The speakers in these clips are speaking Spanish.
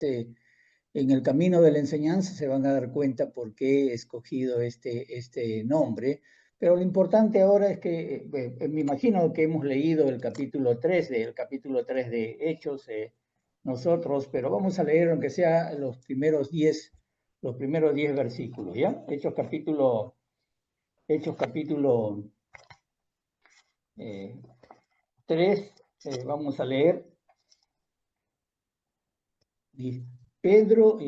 en el camino de la enseñanza se van a dar cuenta por qué he escogido este nombre. Pero lo importante ahora es que me imagino que hemos leído el capítulo 3 de Hechos nosotros, pero vamos a leer aunque sea los primeros 10 versículos, ¿ya? Hechos capítulo 3, vamos a leer. Pedro,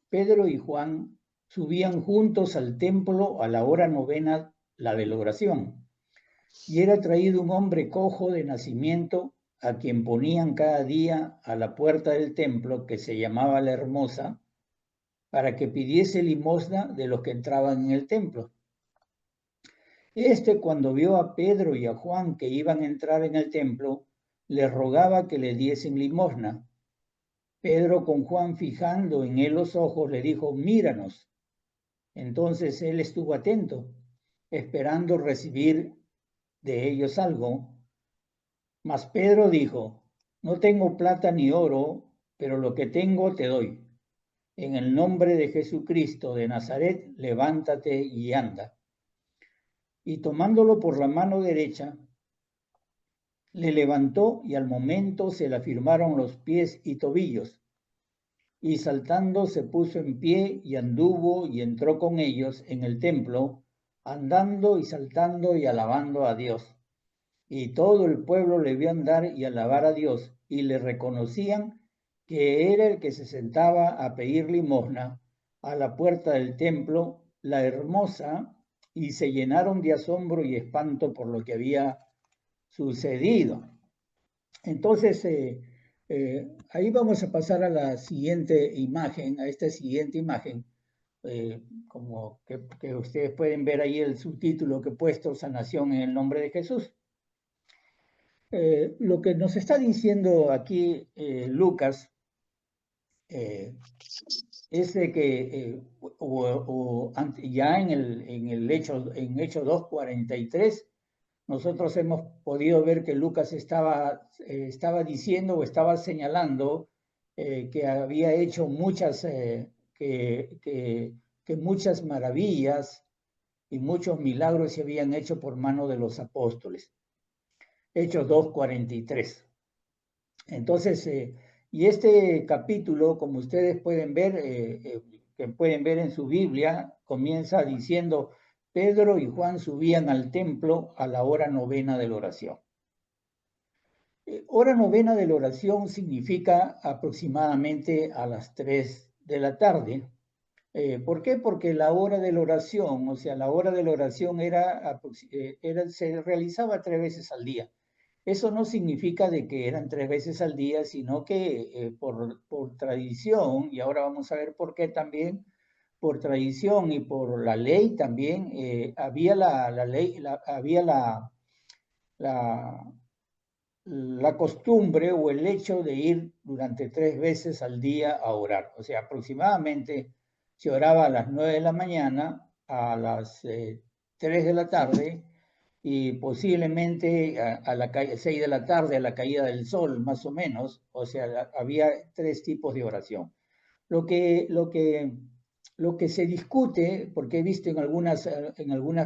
Pedro y Juan subían juntos al templo a la hora novena, la de la oración, y era traído un hombre cojo de nacimiento, a quien ponían cada día a la puerta del templo, que se llamaba La Hermosa, para que pidiese limosna de los que entraban en el templo. Cuando vio a Pedro y a Juan que iban a entrar en el templo, les rogaba que le diesen limosna. Pedro, con Juan fijando en él los ojos, le dijo: míranos. Entonces él estuvo atento, esperando recibir de ellos algo. Mas Pedro dijo: no tengo plata ni oro, pero lo que tengo te doy. En el nombre de Jesucristo de Nazaret, levántate y anda. Y tomándolo por la mano derecha, le levantó, y al momento se le afirmaron los pies y tobillos. Y saltando se puso en pie y anduvo y entró con ellos en el templo, andando y saltando y alabando a Dios. Y todo el pueblo le vio andar y alabar a Dios, y le reconocían que era el que se sentaba a pedir limosna a la puerta del templo, La Hermosa, y se llenaron de asombro y espanto por lo que había sucedido. Entonces, ahí vamos a pasar a la siguiente imagen, a esta siguiente imagen, como que ustedes pueden ver ahí el subtítulo que he puesto: Sanación en el nombre de Jesús. Lo que nos está diciendo aquí Lucas es de que ya en Hechos 2:43, nosotros hemos podido ver que Lucas estaba diciendo o estaba señalando que había hecho que muchas maravillas y muchos milagros se habían hecho por mano de los apóstoles. Hechos 2:43. Entonces, y este capítulo, como ustedes pueden ver, que pueden ver en su Biblia, comienza diciendo: Pedro y Juan subían al templo a la hora novena de la oración. Hora novena de la oración significa aproximadamente a las 3 de la tarde. ¿Por qué? Porque la hora de la oración, o sea, la hora de la oración se realizaba 3 veces al día. Eso no significa de que eran 3 veces al día, sino que por tradición, y ahora vamos a ver por qué también, por tradición y por la ley también, había la costumbre o el hecho de ir durante 3 veces al día a orar. O sea, aproximadamente se oraba a las 9 de la mañana, a las 3 de la tarde, y posiblemente a la 6 de la tarde, a la caída del sol, más o menos. O sea, había 3 tipos de oración. Lo que se discute, porque he visto en algunas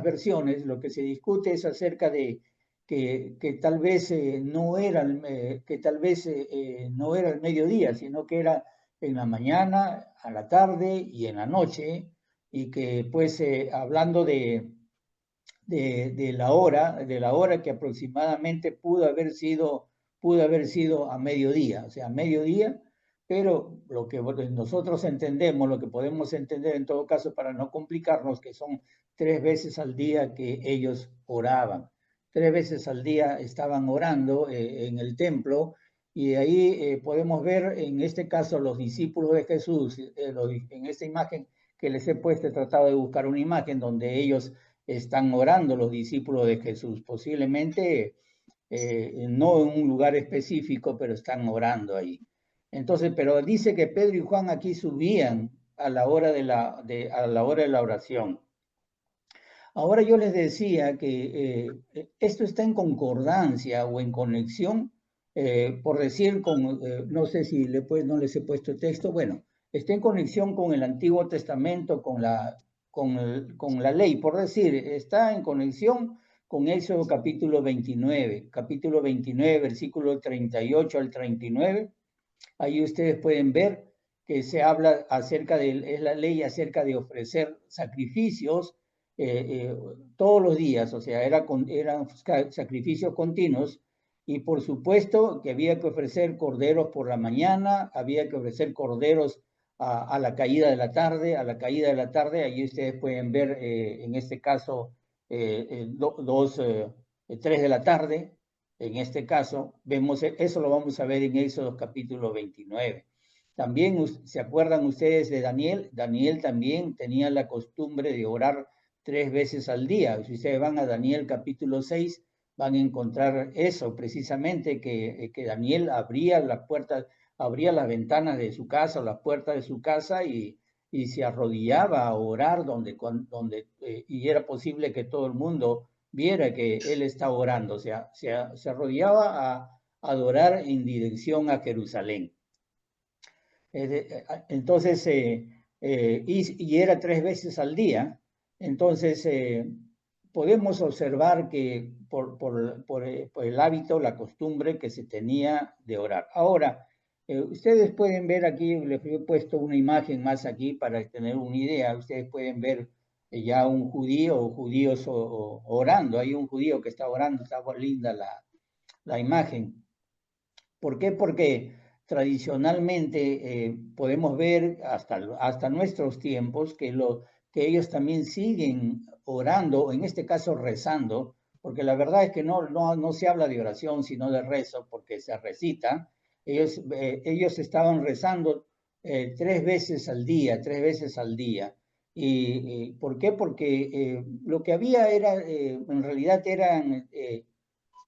versiones, lo que se discute es acerca de que tal vez no era no era el mediodía, sino que era en la mañana, a la tarde y en la noche, y que pues hablando de la hora que aproximadamente pudo haber sido a mediodía, o sea, a mediodía. Pero lo que nosotros entendemos, lo que podemos entender en todo caso para no complicarnos, que son 3 veces al día que ellos oraban. 3 veces al día estaban orando en el templo, y de ahí podemos ver en este caso los discípulos de Jesús, en esta imagen que les he puesto. He tratado de buscar una imagen donde ellos están orando, los discípulos de Jesús, posiblemente no en un lugar específico, pero están orando ahí. Entonces, pero dice que Pedro y Juan aquí subían a la hora de la oración. Ahora yo les decía que esto está en concordancia o en conexión por decir, no sé si no les he puesto texto, bueno, está en conexión con el Antiguo Testamento, con la ley, por decir, está en conexión con Éxodo capítulo 29, versículo 38 al 39. Ahí ustedes pueden ver que se habla es la ley acerca de ofrecer sacrificios todos los días, o sea, eran sacrificios continuos, y por supuesto que había que ofrecer corderos por la mañana, había que ofrecer corderos a la caída de la tarde, ahí ustedes pueden ver en este caso 3 de la tarde. En este caso, eso lo vamos a ver en Éxodo capítulo 29. También se acuerdan ustedes de Daniel. Daniel también tenía la costumbre de orar 3 veces al día. Si ustedes van a Daniel capítulo 6, van a encontrar eso precisamente, que Daniel abría las puertas, abría las ventanas de su casa o las puertas de su casa y se arrodillaba a orar y era posible que todo el mundo viera que él está orando, o sea, se arrodillaba a adorar en dirección a Jerusalén. Entonces, y era 3 veces al día. Entonces, podemos observar que por el hábito, la costumbre que se tenía de orar. Ahora, ustedes pueden ver aquí, les he puesto una imagen más aquí para tener una idea. Ustedes pueden ver ya un judío o judíos orando. Hay un judío que está orando, está linda la imagen. ¿Por qué? Porque tradicionalmente podemos ver hasta nuestros tiempos que ellos también siguen orando, en este caso rezando, porque la verdad es que no se habla de oración, sino de rezo, porque se recita. Ellos estaban rezando 3 veces al día, 3 veces al día. ¿Y por qué? Porque lo que había en realidad eran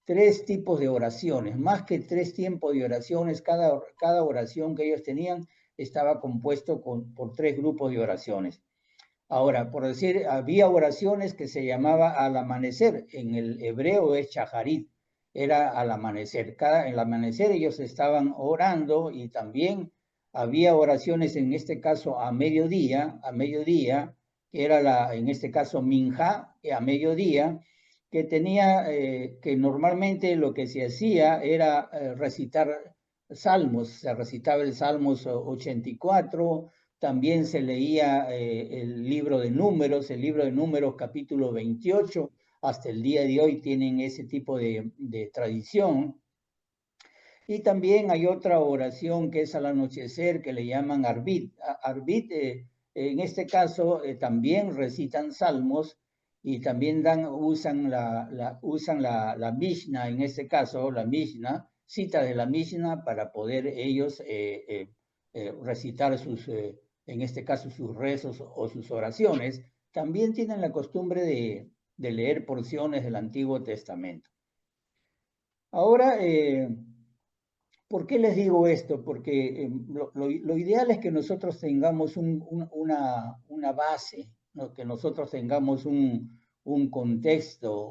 3 tipos de oraciones, más que 3 tiempos de oraciones. Cada oración que ellos tenían estaba compuesto por 3 grupos de oraciones. Ahora, por decir, había oraciones que se llamaba al amanecer, en el hebreo es shaharit, era al amanecer. En el amanecer ellos estaban orando, y también había oraciones, en este caso a mediodía, que era en este caso minja, a mediodía, que normalmente lo que se hacía era recitar salmos. Se recitaba el Salmos 84, también se leía el libro de Números capítulo 28, hasta el día de hoy tienen ese tipo de tradición. Y también hay otra oración que es al anochecer, que le llaman Arbit. Arbit, en este caso, también recitan salmos, y también usan la Mishnah, en este caso, la Mishnah, cita de la Mishnah para poder ellos recitar en este caso, sus rezos o sus oraciones. También tienen la costumbre de leer porciones del Antiguo Testamento. Ahora, ¿por qué les digo esto? Porque lo ideal es que nosotros tengamos una base, ¿no? Que nosotros tengamos un contexto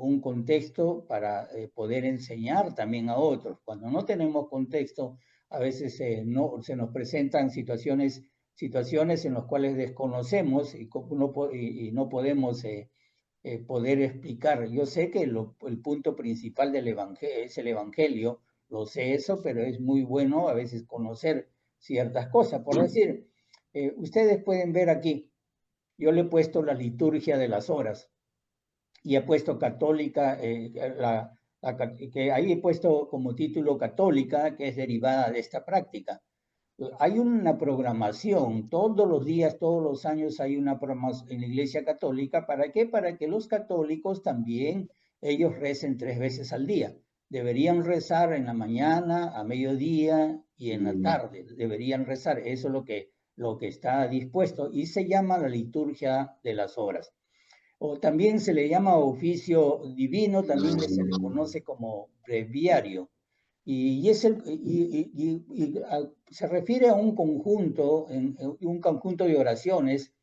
para poder enseñar también a otros. Cuando no tenemos contexto, a veces se nos presentan situaciones en las cuales desconocemos y no podemos poder explicar. Yo sé que el punto principal del evangelio es el evangelio, lo sé eso, pero es muy bueno a veces conocer ciertas cosas. Por decir, ustedes pueden ver aquí, yo le he puesto la liturgia de las horas, y he puesto católica, que ahí he puesto como título católica, que es derivada de esta práctica. Hay una programación, todos los días, todos los años hay una programación en la Iglesia Católica. ¿Para qué? Para que los católicos también, ellos recen 3 veces al día. Deberían rezar en la mañana, a mediodía y en la tarde. Deberían rezar, eso es lo que está dispuesto, y se llama la liturgia de las horas. O también se le llama oficio divino, también se le conoce como breviario. Se refiere a un conjunto de oraciones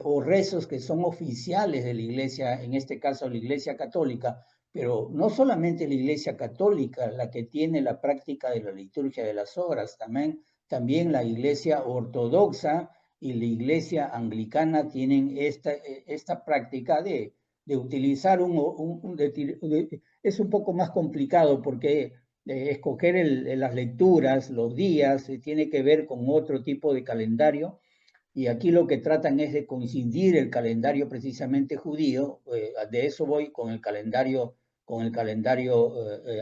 o rezos que son oficiales de la Iglesia, en este caso la Iglesia Católica, Pero no solamente la Iglesia Católica la que tiene la práctica de la liturgia de las horas, también la Iglesia Ortodoxa y la Iglesia Anglicana tienen esta práctica de utilizar es un poco más complicado porque escoger las lecturas, los días, tiene que ver con otro tipo de calendario. Y aquí lo que tratan es de coincidir el calendario precisamente judío, de eso voy con el calendario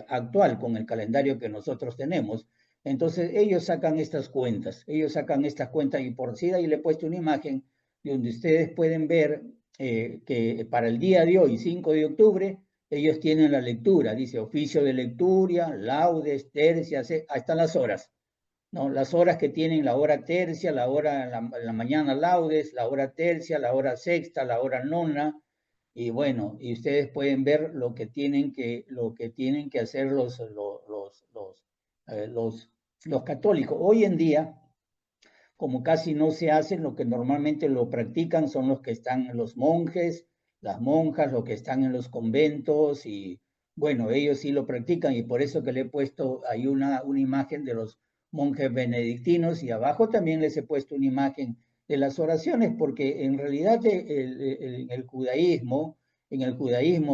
actual, con el calendario que nosotros tenemos. Entonces ellos sacan estas cuentas y por si ahí le he puesto una imagen donde ustedes pueden ver que para el día de hoy, 5 de octubre, ellos tienen la lectura, dice oficio de lectura, laudes, tercias, ahí están las horas. ¿No? Las horas que tienen la hora tercia, la hora en la mañana laudes, la hora tercia, la hora sexta, la hora nona, y bueno, y ustedes pueden ver lo que tienen que hacer los católicos. Hoy en día, como casi no se hacen, lo que normalmente lo practican son los que están los monjes, las monjas, los que están en los conventos y bueno, ellos sí lo practican y por eso que le he puesto ahí una imagen de los monjes benedictinos y abajo también les he puesto una imagen de las oraciones porque en realidad en el judaísmo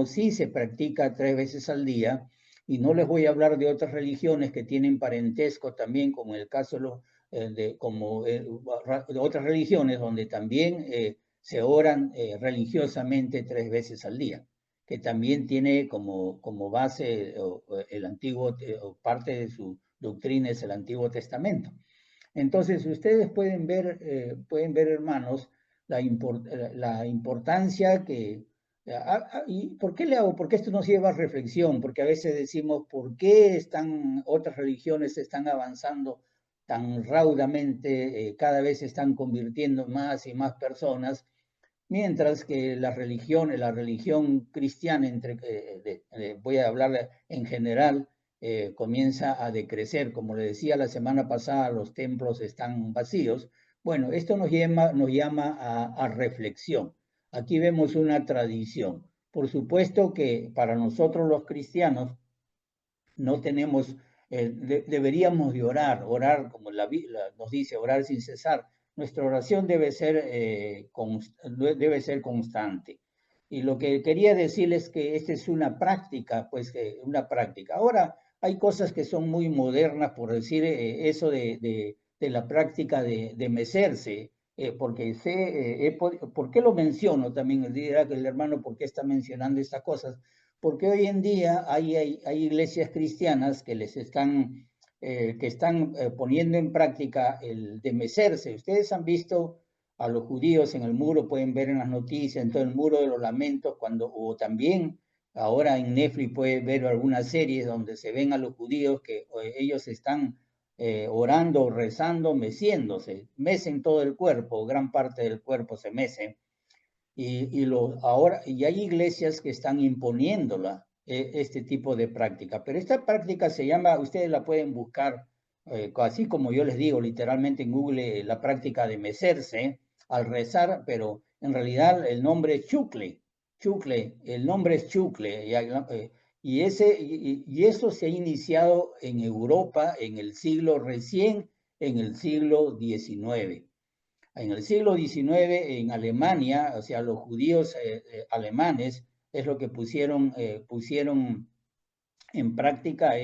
sí se practica 3 veces al día y no les voy a hablar de otras religiones que tienen parentesco también, como en el caso de los de otras religiones donde también se oran religiosamente 3 veces al día, que también tiene como base el antiguo, parte de su doctrina es el Antiguo Testamento. Entonces, ustedes pueden ver hermanos, la importancia que... ¿Y por qué le hago? Porque esto nos lleva a reflexión, porque a veces decimos, ¿por qué otras religiones están avanzando tan raudamente, cada vez se están convirtiendo más y más personas, mientras que la religión cristiana, voy a hablar en general, comienza a decrecer. Como le decía la semana pasada, los templos están vacíos. Bueno, esto nos llama a reflexión. Aquí vemos una tradición. Por supuesto que para nosotros los cristianos no tenemos, deberíamos de orar como la Biblia nos dice, orar sin cesar. Nuestra oración debe ser constante. Y lo que quería decirles es que esta es una práctica, pues una práctica. Ahora hay cosas que son muy modernas, por decir eso de la práctica de mecerse, porque ¿por qué lo menciono también? Dirá que el hermano, ¿por qué está mencionando estas cosas? Porque hoy en día hay iglesias cristianas que están poniendo en práctica el de mecerse. Ustedes han visto a los judíos en el muro, pueden ver en las noticias, en todo el muro de los lamentos, o también ahora en Netflix puede ver algunas series donde se ven a los judíos que ellos están orando, rezando, meciéndose, mecen todo el cuerpo, gran parte del cuerpo se mece y hay iglesias que están imponiéndola, este tipo de práctica. Pero esta práctica se llama, ustedes la pueden buscar, así como yo les digo, literalmente en Google, la práctica de mecerse al rezar, pero en realidad el nombre es chucle, el nombre es chucle. Y eso se ha iniciado en Europa recién en el siglo XIX. En el siglo XIX en Alemania, o sea, los judíos alemanes es lo que pusieron en práctica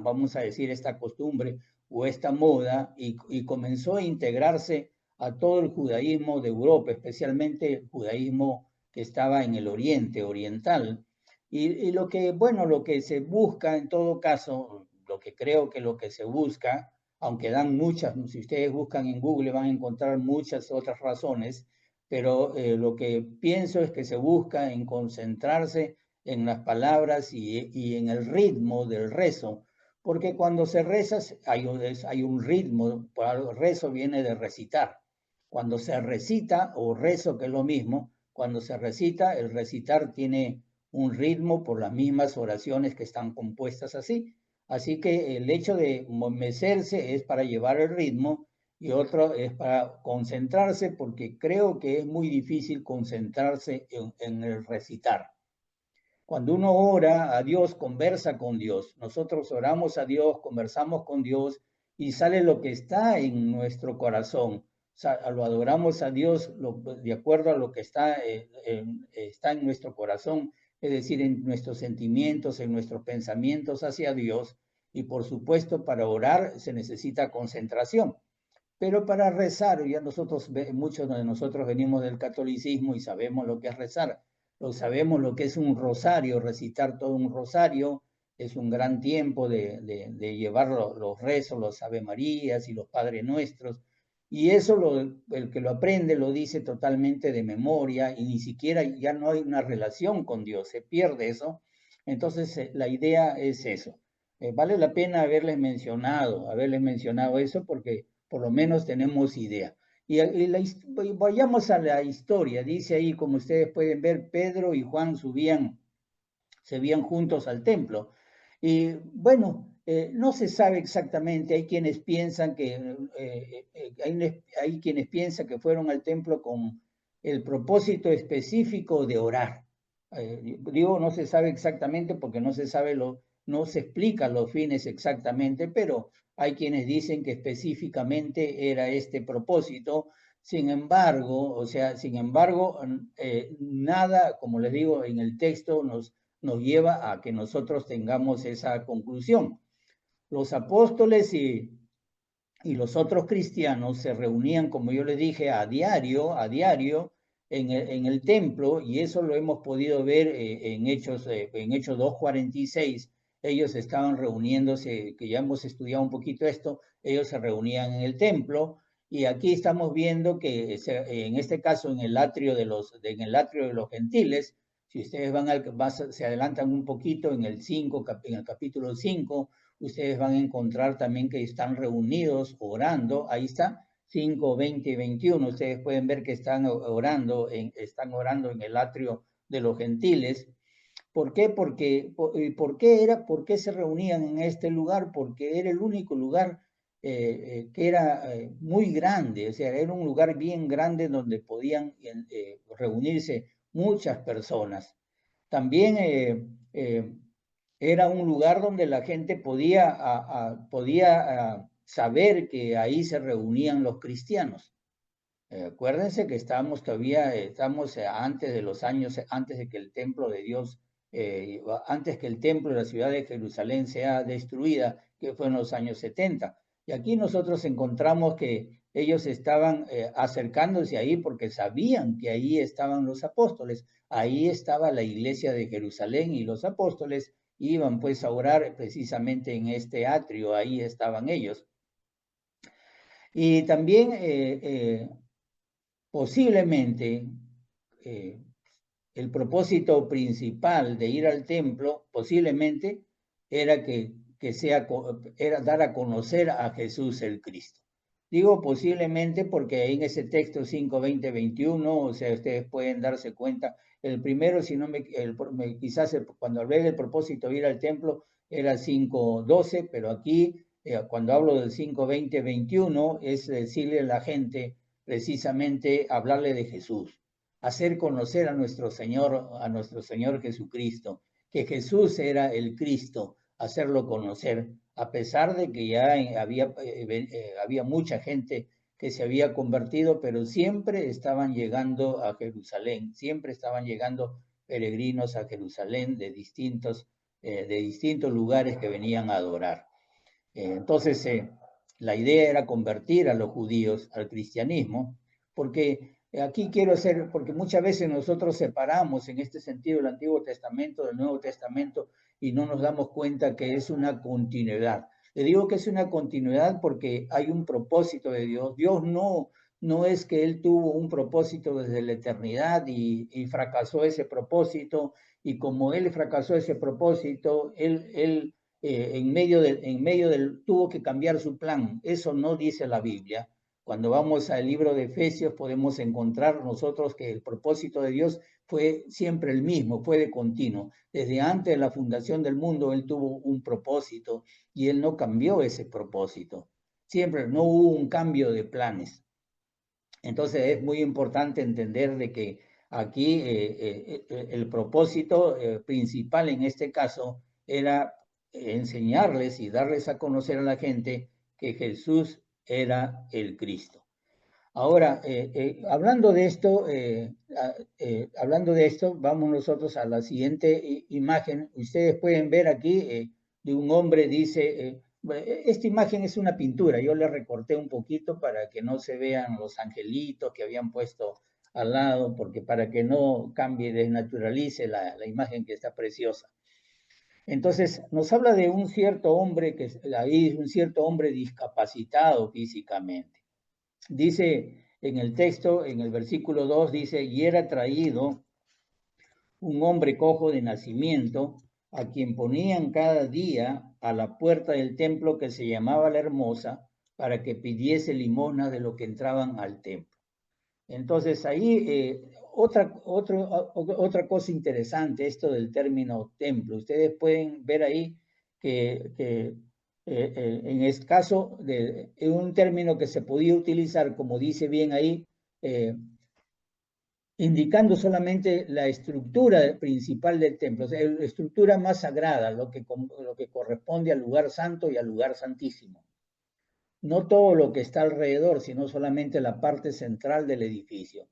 vamos a decir, esta costumbre o esta moda y comenzó a integrarse a todo el judaísmo de Europa, especialmente el judaísmo que estaba en el oriente, oriental. Lo que se busca en todo caso, lo que creo que lo que se busca, aunque dan muchas, si ustedes buscan en Google van a encontrar muchas otras razones, pero lo que pienso es que se busca en concentrarse en las palabras y en el ritmo del rezo, porque cuando se reza hay un ritmo, el rezo viene de recitar. Cuando se recita o rezo, que es lo mismo, cuando se recita, el recitar tiene un ritmo por las mismas oraciones que están compuestas así. Así que el hecho de mecerse es para llevar el ritmo y otro es para concentrarse, porque creo que es muy difícil concentrarse en el recitar. Cuando uno ora a Dios, conversa con Dios. Nosotros oramos a Dios, conversamos con Dios y sale lo que está en nuestro corazón. O sea, lo adoramos a Dios de acuerdo a lo que está en nuestro corazón, es decir, en nuestros sentimientos, en nuestros pensamientos hacia Dios. Y por supuesto, para orar se necesita concentración. Pero para rezar, ya muchos de nosotros venimos del catolicismo y sabemos lo que es rezar, sabemos lo que es un rosario, recitar todo un rosario, es un gran tiempo de llevar los rezos, los Ave Marías y los Padres Nuestros, y eso el que lo aprende lo dice totalmente de memoria y ni siquiera ya no hay una relación con Dios, se pierde eso. Entonces la idea es eso. Vale la pena haberles mencionado eso porque por lo menos tenemos idea. Vayamos a la historia. Dice ahí, como ustedes pueden ver, Pedro y Juan se veían juntos al templo. Y bueno, no se sabe exactamente, hay quienes piensan hay quienes piensan que fueron al templo con el propósito específico de orar. Digo, no se sabe exactamente porque no se explican los fines exactamente, pero hay quienes dicen que específicamente era este propósito. Sin embargo, nada, como les digo, en el texto nos lleva a que nosotros tengamos esa conclusión. Los apóstoles y los otros cristianos se reunían, como yo les dije, a diario en el templo, y eso lo hemos podido ver en Hechos 2:46. Ellos estaban reuniéndose, que ya hemos estudiado un poquito esto, ellos se reunían en el templo, y aquí estamos viendo que en este caso en el atrio en el atrio de los gentiles, si ustedes se adelantan un poquito en en el capítulo 5, ustedes van a encontrar también que están reunidos orando. Ahí está, 5, 20 y 21. Ustedes pueden ver que están orando en el atrio de los gentiles. ¿Por qué? ¿Por qué se reunían en este lugar? Porque era el único lugar que era muy grande, o sea, era un lugar bien grande donde podían reunirse muchas personas. También era un lugar donde la gente podía saber que ahí se reunían los cristianos. Acuérdense que estamos antes de los años, antes de que el templo de Dios, antes que el templo de la ciudad de Jerusalén sea destruida, que fue en los años 70. Y aquí nosotros encontramos que ellos estaban acercándose ahí porque sabían que ahí estaban los apóstoles, ahí estaba la iglesia de Jerusalén y los apóstoles iban pues a orar precisamente en este atrio, ahí estaban ellos. Y también posiblemente eh, el propósito principal de ir al templo posiblemente era era dar a conocer a Jesús el Cristo. Digo posiblemente porque en ese texto 5, 20, 21, o sea, ustedes pueden darse cuenta, el primero, si no quizás cuando hablé del propósito de ir al templo era 5, 12, pero aquí cuando hablo del 5, 20, 21 es decirle a la gente precisamente hablarle de Jesús, hacer conocer a nuestro Señor Jesucristo, que Jesús era el Cristo, hacerlo conocer, a pesar de que ya había mucha gente que se había convertido, pero siempre estaban llegando a Jerusalén, siempre estaban llegando peregrinos a Jerusalén de distintos lugares que venían a adorar. Entonces, la idea era convertir a los judíos al cristianismo, porque porque muchas veces nosotros separamos en este sentido el Antiguo Testamento del Nuevo Testamento y no nos damos cuenta que es una continuidad. Le digo que es una continuidad porque hay un propósito de Dios. Dios no es que Él tuvo un propósito desde la eternidad y fracasó ese propósito, y como Él fracasó ese propósito, Él en medio del, tuvo que cambiar su plan. Eso no dice la Biblia. Cuando vamos al libro de Efesios podemos encontrar nosotros que el propósito de Dios fue siempre el mismo, fue de continuo. Desde antes de la fundación del mundo, Él tuvo un propósito y Él no cambió ese propósito. Siempre no hubo un cambio de planes. Entonces es muy importante entender de que aquí el propósito principal en este caso era enseñarles y darles a conocer a la gente que Jesús era el Cristo. Ahora, hablando de esto, vamos nosotros a la siguiente imagen. Ustedes pueden ver aquí de un hombre, dice, esta imagen es una pintura, yo le recorté un poquito para que no se vean los angelitos que habían puesto al lado, porque para que no cambie, desnaturalice la imagen que está preciosa. Entonces, nos habla de un cierto hombre un cierto hombre discapacitado físicamente. Dice en el texto, en el versículo 2, dice, y era traído un hombre cojo de nacimiento, a quien ponían cada día a la puerta del templo que se llamaba La Hermosa, para que pidiese limosna de lo que entraban al templo. Entonces ahí otra cosa interesante, esto del término templo. Ustedes pueden ver ahí que en este caso es un término que se podía utilizar, como dice bien ahí, indicando solamente la estructura principal del templo, o sea, la estructura más sagrada, lo que corresponde al lugar santo y al lugar santísimo. No todo lo que está alrededor, sino solamente la parte central del edificio.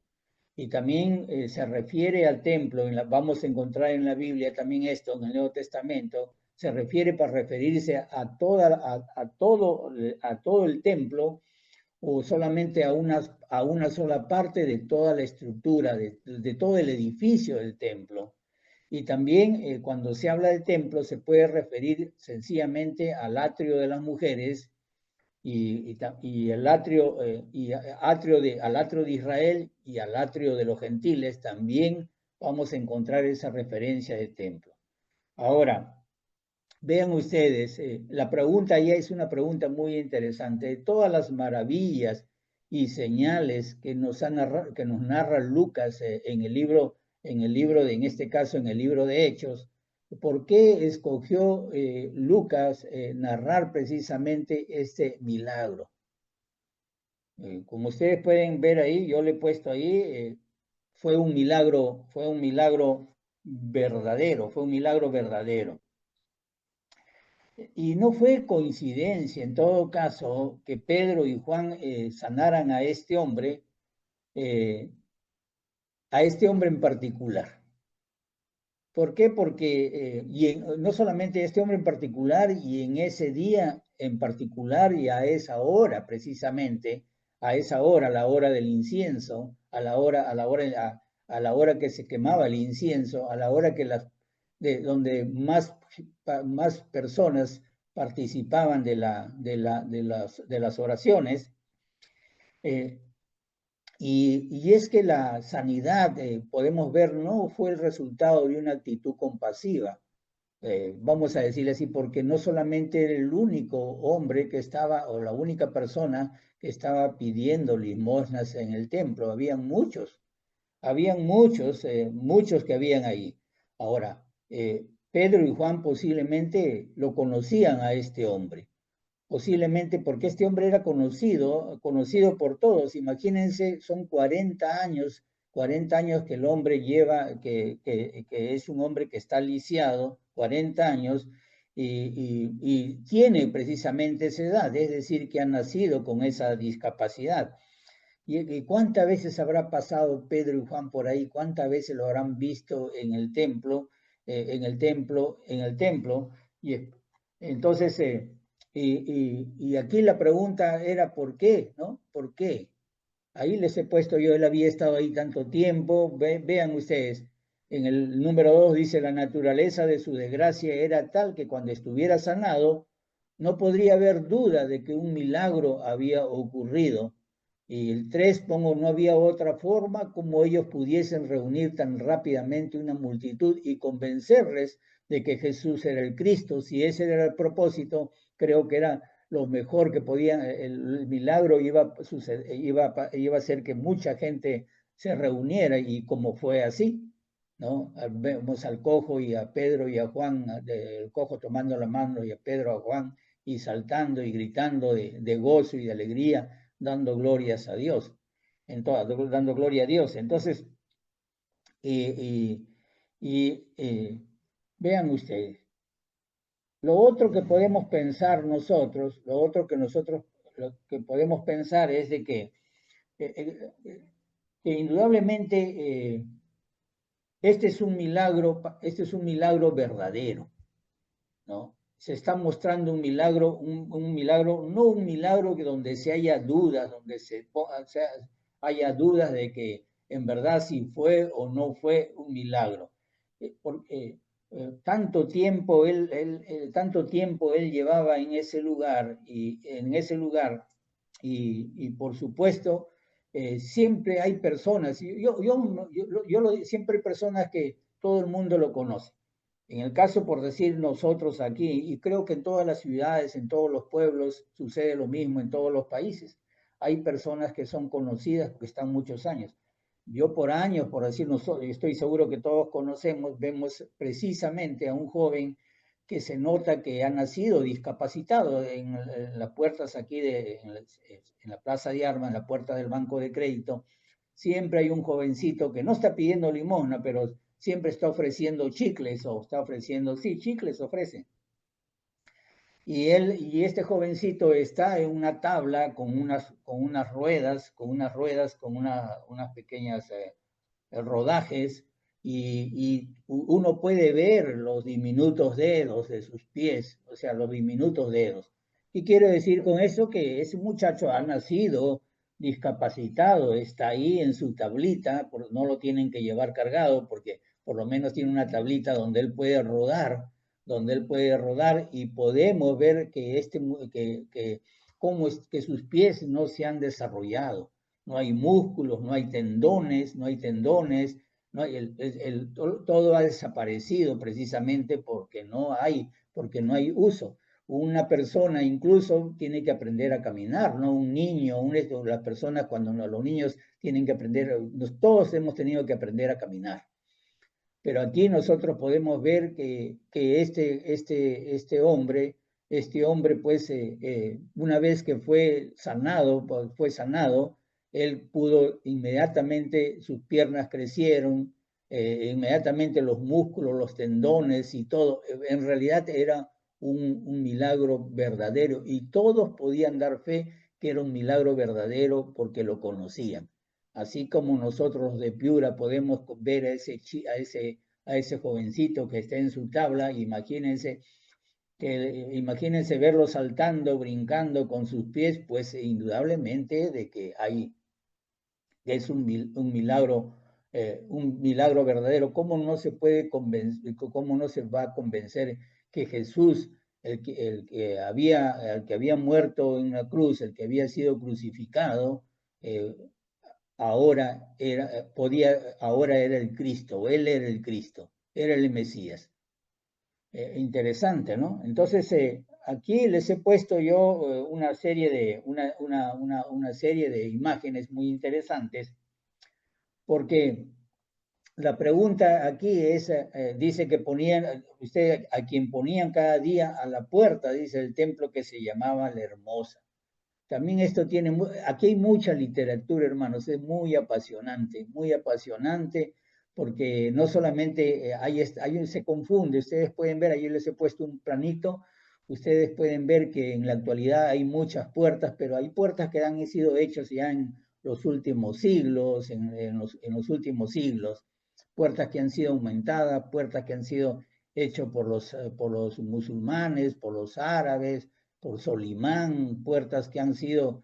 Y también se refiere al templo, vamos a encontrar en la Biblia también esto, en el Nuevo Testamento, se refiere para referirse a todo el templo, o solamente a una sola parte de toda la estructura, de todo el edificio del templo. Y también cuando se habla del templo se puede referir sencillamente al atrio de las mujeres y el atrio, al atrio de Israel y al atrio de los gentiles. También vamos a encontrar esa referencia de templo. Ahora, vean ustedes, la pregunta ya es una pregunta muy interesante. De todas las maravillas y señales que nos narra Lucas en este caso en el libro de Hechos, ¿por qué escogió Lucas narrar precisamente este milagro? Como ustedes pueden ver ahí, yo le he puesto ahí, fue un milagro verdadero, fue un milagro verdadero. Y no fue coincidencia, en todo caso, que Pedro y Juan sanaran eh, a este hombre en particular. ¿Por qué? Porque, no solamente este hombre en particular, y en ese día en particular, y a esa hora precisamente, a esa hora, la hora del incienso, a la hora que se quemaba el incienso, a la hora donde más personas participaban de las oraciones. Y es que la sanidad, podemos ver, no fue el resultado de una actitud compasiva, vamos a decirle así, porque no solamente era el único hombre que estaba, o la única persona que estaba pidiendo limosnas en el templo, habían muchos que habían ahí. Ahora, Pedro y Juan posiblemente lo conocían a este hombre, posiblemente porque este hombre era conocido por todos. Imagínense, son 40 años que el hombre lleva, que es un hombre que está lisiado, 40 años, y tiene precisamente esa edad, es decir, que ha nacido con esa discapacidad. ¿Y cuántas veces habrá pasado Pedro y Juan por ahí? ¿Cuántas veces lo habrán visto en el templo? Y entonces, y aquí la pregunta era ¿por qué? ¿No? ¿Por qué? Ahí les he puesto yo, él había estado ahí tanto tiempo. Vean ustedes, en el número 2 dice, la naturaleza de su desgracia era tal que cuando estuviera sanado, no podría haber duda de que un milagro había ocurrido. Y el 3 pongo, no había otra forma como ellos pudiesen reunir tan rápidamente una multitud y convencerles de que Jesús era el Cristo. Si ese era el propósito, creo que era lo mejor que podían. El milagro iba a hacer que mucha gente se reuniera, y como fue así, ¿no? Vemos al cojo y a Pedro y a Juan, el cojo tomando la mano y a Pedro, a Juan, y saltando y gritando de gozo y de alegría, dando glorias a Dios, dando gloria a Dios. Entonces, Vean ustedes, lo otro que podemos pensar nosotros, lo que podemos pensar es de que indudablemente este es un milagro verdadero, ¿no? Se está mostrando un milagro, un milagro, no un milagro que donde se haya dudas, haya dudas de que en verdad si fue o no fue un milagro. Porque tanto tiempo él llevaba en ese lugar y por supuesto siempre hay personas, siempre hay personas que todo el mundo lo conoce. En el caso, por decir nosotros aquí, y creo que en todas las ciudades, en todos los pueblos, sucede lo mismo en todos los países. Hay personas que son conocidas porque están muchos años. Yo por años, por decir, estoy seguro que todos conocemos, vemos precisamente a un joven que se nota que ha nacido discapacitado en las puertas aquí, en la Plaza de Armas, en la puerta del Banco de Crédito. Siempre hay un jovencito que no está pidiendo limosna, pero siempre está ofreciendo chicles o está ofreciendo, sí, chicles ofrece. Y este jovencito está en una tabla con unas ruedas, unas pequeñas rodajes y uno puede ver los diminutos dedos de sus pies, o sea, los diminutos dedos. Y quiero decir con eso que ese muchacho ha nacido discapacitado, está ahí en su tablita, no lo tienen que llevar cargado porque por lo menos tiene una tablita donde él puede rodar y podemos ver cómo es que sus pies no se han desarrollado. No hay músculos, no hay tendones, no hay, todo ha desaparecido precisamente porque no hay uso. Una persona incluso tiene que aprender a caminar, ¿no? Un niño, las personas cuando los niños tienen que aprender, todos hemos tenido que aprender a caminar. Pero aquí nosotros podemos ver que este hombre pues una vez que fue sanado, él pudo inmediatamente, sus piernas crecieron, inmediatamente los músculos, los tendones y todo. En realidad era un milagro verdadero y todos podían dar fe que era un milagro verdadero porque lo conocían. Así como nosotros de Piura podemos ver a ese jovencito que está en su tabla, imagínense verlo saltando, brincando con sus pies, pues indudablemente de que es un milagro verdadero. ¿Cómo no se puede convencer, cómo no se va a convencer que Jesús, el que había muerto en la cruz, el que había sido crucificado, ahora era el Cristo, él era el Cristo, era el Mesías? Interesante, ¿no? Entonces, aquí les he puesto yo una serie de imágenes muy interesantes, porque la pregunta aquí es, dice que usted a quien ponían cada día a la puerta, dice el templo que se llamaba La Hermosa. También aquí hay mucha literatura, hermanos, es muy apasionante, porque no solamente se confunde, ustedes pueden ver, allí les he puesto un planito, ustedes pueden ver que en la actualidad hay muchas puertas, pero hay puertas que han sido hechas ya en los últimos siglos, en los últimos siglos, puertas que han sido aumentadas, puertas que han sido hechas por los musulmanes, por los árabes, por Solimán, puertas que han sido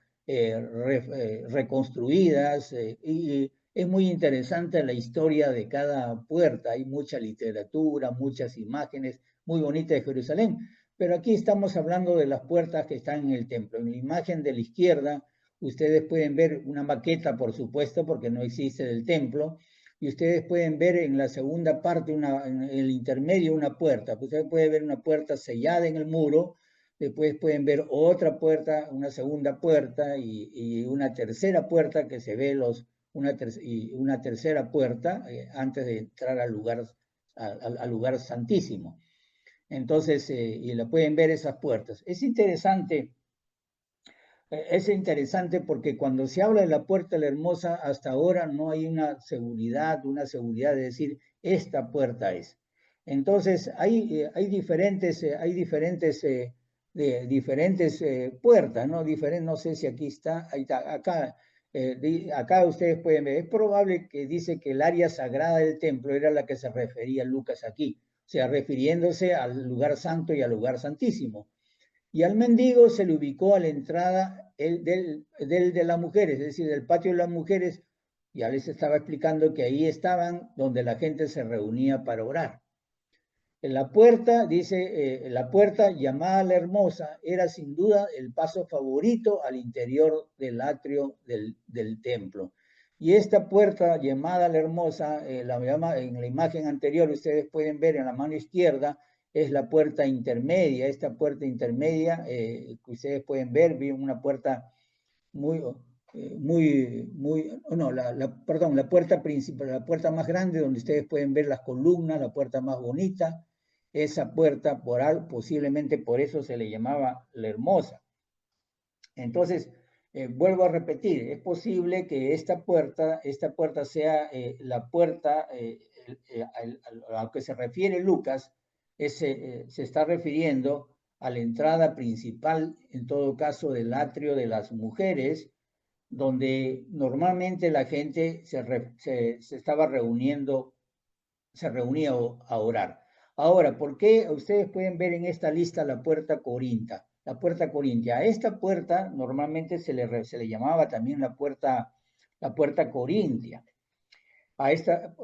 reconstruidas y es muy interesante la historia de cada puerta, hay mucha literatura, muchas imágenes muy bonitas de Jerusalén, pero aquí estamos hablando de las puertas que están en el templo. En la imagen de la izquierda ustedes pueden ver una maqueta, por supuesto, porque no existe del templo, y ustedes pueden ver en la segunda parte, en el intermedio, una puerta. Ustedes pueden ver una puerta sellada en el muro, después pueden ver otra puerta, una segunda puerta y una tercera puerta que se ve y una tercera puerta antes de entrar al lugar santísimo. Entonces, y la pueden ver esas puertas. Es interesante Es interesante porque cuando se habla de la Puerta de la Hermosa, hasta ahora no hay una seguridad de decir, esta puerta es. Entonces, hay diferentes puertas, ¿no? No sé si aquí está, ahí está, acá ustedes pueden ver, es probable que dice que el área sagrada del templo era la que se refería Lucas aquí, o sea, refiriéndose al lugar santo y al lugar santísimo. Y al mendigo se le ubicó a la entrada del de las mujeres, es decir, del patio de las mujeres. Ya les estaba explicando que ahí estaban donde la gente se reunía para orar. En la puerta, dice, la puerta llamada la Hermosa era sin duda el paso favorito al interior del atrio del templo. Y esta puerta llamada la Hermosa, en la imagen anterior ustedes pueden ver en la mano izquierda, es la puerta intermedia. Esta puerta intermedia que ustedes pueden ver, una puerta muy, no, perdón, la puerta principal, la puerta más grande donde ustedes pueden ver las columnas, la puerta más bonita. Esa puerta, posiblemente por eso se le llamaba la Hermosa. Entonces, vuelvo a repetir, es posible que esta puerta sea la puerta a la que se refiere Lucas, se está refiriendo a la entrada principal, en todo caso, del atrio de las mujeres, donde normalmente la gente se estaba reuniendo, se reunía a orar. Ahora, ¿por qué ustedes pueden ver en esta lista la puerta corintia? La puerta corintia. A esta puerta normalmente se le llamaba también la puerta corintia. A esta,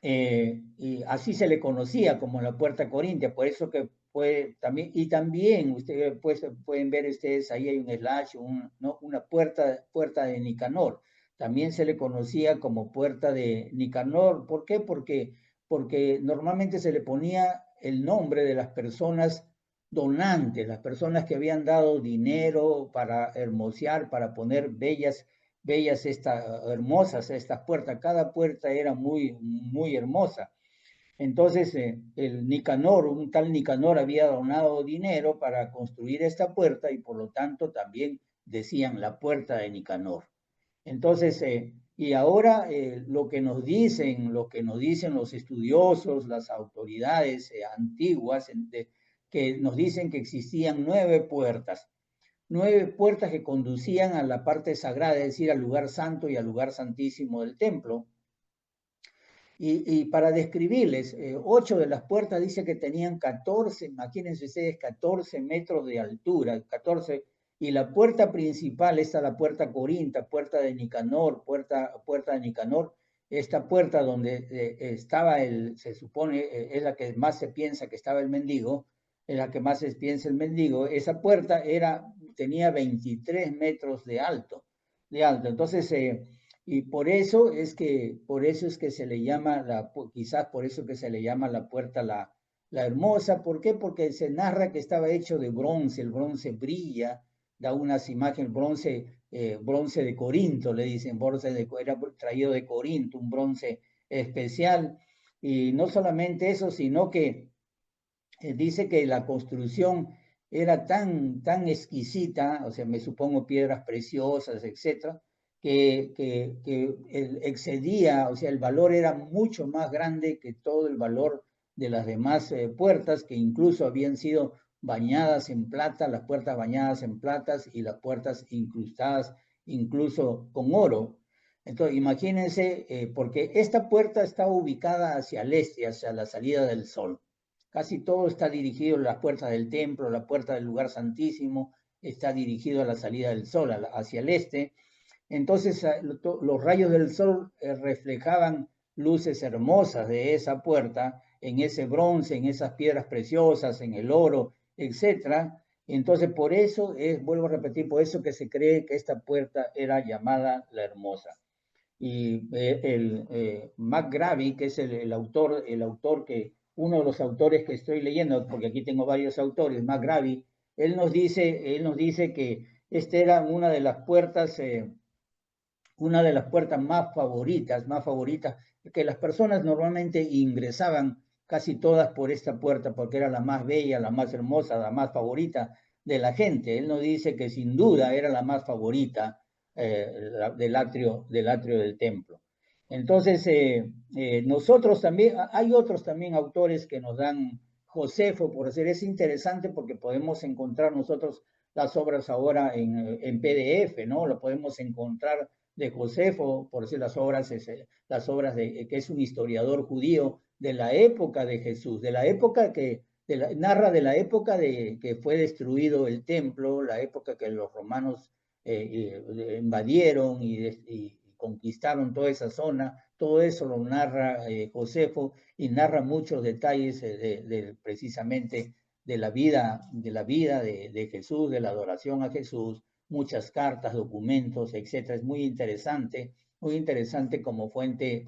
y así se le conocía como la puerta corintia, por eso que fue también, y también ustedes pueden ver ustedes, ahí hay un slash, ¿no? Una puerta de Nicanor, también se le conocía como puerta de Nicanor. ¿Por qué? Porque normalmente se le ponía el nombre de las personas donantes, las personas que habían dado dinero para hermosear, para poner bellas hermosas estas puertas. Cada puerta era muy, muy hermosa. Entonces, un tal Nicanor había donado dinero para construir esta puerta y por lo tanto también decían la puerta de Nicanor. Entonces, y ahora lo que nos dicen los estudiosos, las autoridades antiguas, que nos dicen que existían 9 puertas que conducían a la parte sagrada, es decir, al lugar santo y al lugar santísimo del templo. Y para describirles, 8 de las puertas dice que tenían 14, imagínense ustedes, 14 metros de altura, 14, y la puerta principal, esta la puerta corinta, puerta de Nicanor, puerta de Nicanor, esta puerta donde estaba se supone, es la que más se piensa que estaba el mendigo, es la que más se piensa el mendigo. Esa puerta tenía 23 metros de alto. Entonces, y por eso es que se le llama, quizás por eso que se le llama la puerta la Hermosa. ¿Por qué? Porque se narra que estaba hecho de bronce, el bronce brilla, da unas imágenes, bronce de Corinto, le dicen, era traído de Corinto, un bronce especial. Y no solamente eso, sino que dice que la construcción era tan exquisita, o sea, me supongo piedras preciosas, etcétera, que excedía, o sea, el valor era mucho más grande que todo el valor de las demás puertas, que incluso habían sido bañadas en plata, las puertas bañadas en platas y las puertas incrustadas incluso con oro. Entonces, imagínense, porque esta puerta está ubicada hacia el este, hacia la salida del sol. Casi todo está dirigido a la puerta del templo, la puerta del lugar santísimo, está dirigido a la salida del sol, hacia el este. Entonces, los rayos del sol reflejaban luces hermosas de esa puerta, en ese bronce, en esas piedras preciosas, en el oro, etcétera. Entonces, por eso vuelvo a repetir, por eso que se cree que esta puerta era llamada la Hermosa. Y McGravy, que es uno de los autores que estoy leyendo, porque aquí tengo varios autores, McGravy, él nos dice que esta era una de las puertas más favoritas, que las personas normalmente ingresaban casi todas por esta puerta, porque era la más bella, la más hermosa, la más favorita de la gente. Él nos dice que sin duda era la más favorita del atrio del templo. Entonces, nosotros también, hay otros también autores que nos dan, Josefo, por decir, es interesante porque podemos encontrar nosotros las obras ahora en PDF, ¿no? Lo podemos encontrar de Josefo, por decir las obras de, que es un historiador judío de la época de Jesús, de la época que narra de la época de que fue destruido el templo, la época que los romanos invadieron y conquistaron toda esa zona. Todo eso lo narra Josefo y narra muchos detalles precisamente de la vida de Jesús, de la adoración a Jesús, muchas cartas, documentos, etcétera. Es muy interesante como fuente,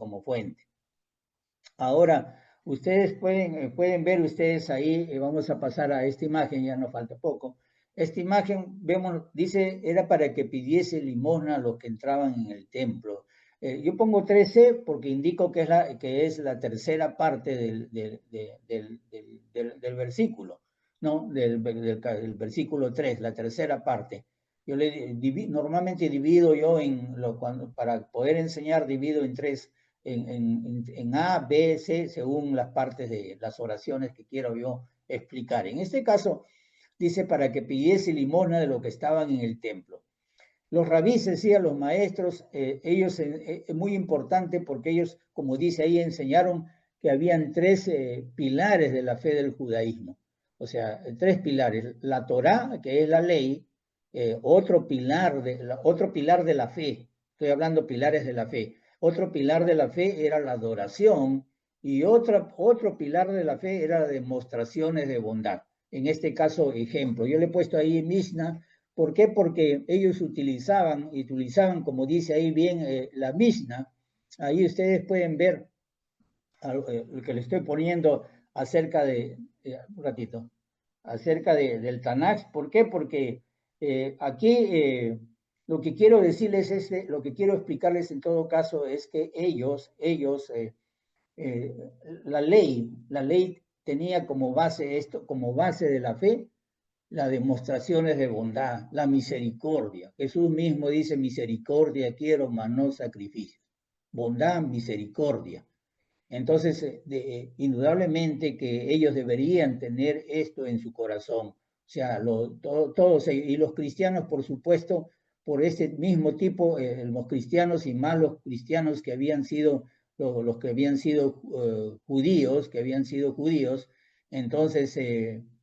Ahora, ustedes pueden ver ustedes ahí, vamos a pasar a esta imagen, ya nos falta poco. Esta imagen, vemos, dice, era para que pidiese limosna a los que entraban en el templo. Yo pongo 13 porque indico que es la tercera parte del versículo, ¿no? Del versículo 3, la tercera parte. Yo normalmente divido yo para poder enseñar, divido en tres, en A, B, C, según las partes de las oraciones que quiero yo explicar. En este caso, dice para que pidiese limosna de lo que estaban en el templo. Los rabíes, decían los maestros, ellos es muy importante porque ellos, como dice ahí, enseñaron que habían tres pilares de la fe del judaísmo. O sea, tres pilares. La Torá, que es la ley, otro pilar de la fe. Estoy hablando pilares de la fe. Otro pilar de la fe era la adoración y otro pilar de la fe era demostraciones de bondad. En este caso, ejemplo. Yo le he puesto ahí Mishnah. ¿Por qué? Porque ellos utilizaban, como dice ahí bien, la Mishnah. Ahí ustedes pueden ver lo que le estoy poniendo acerca un ratito, acerca del Tanakh. ¿Por qué? Porque aquí lo que quiero decirles lo que quiero explicarles en todo caso es que la ley tenía como base esto, como base de la fe, las demostraciones de bondad, la misericordia. Jesús mismo dice, misericordia quiero, mas no sacrificios. Bondad, misericordia. Entonces, indudablemente que ellos deberían tener esto en su corazón. O sea, todos, y los cristianos, por supuesto, por ese mismo tipo, los cristianos y más los cristianos que habían sido, los que habían sido judíos, entonces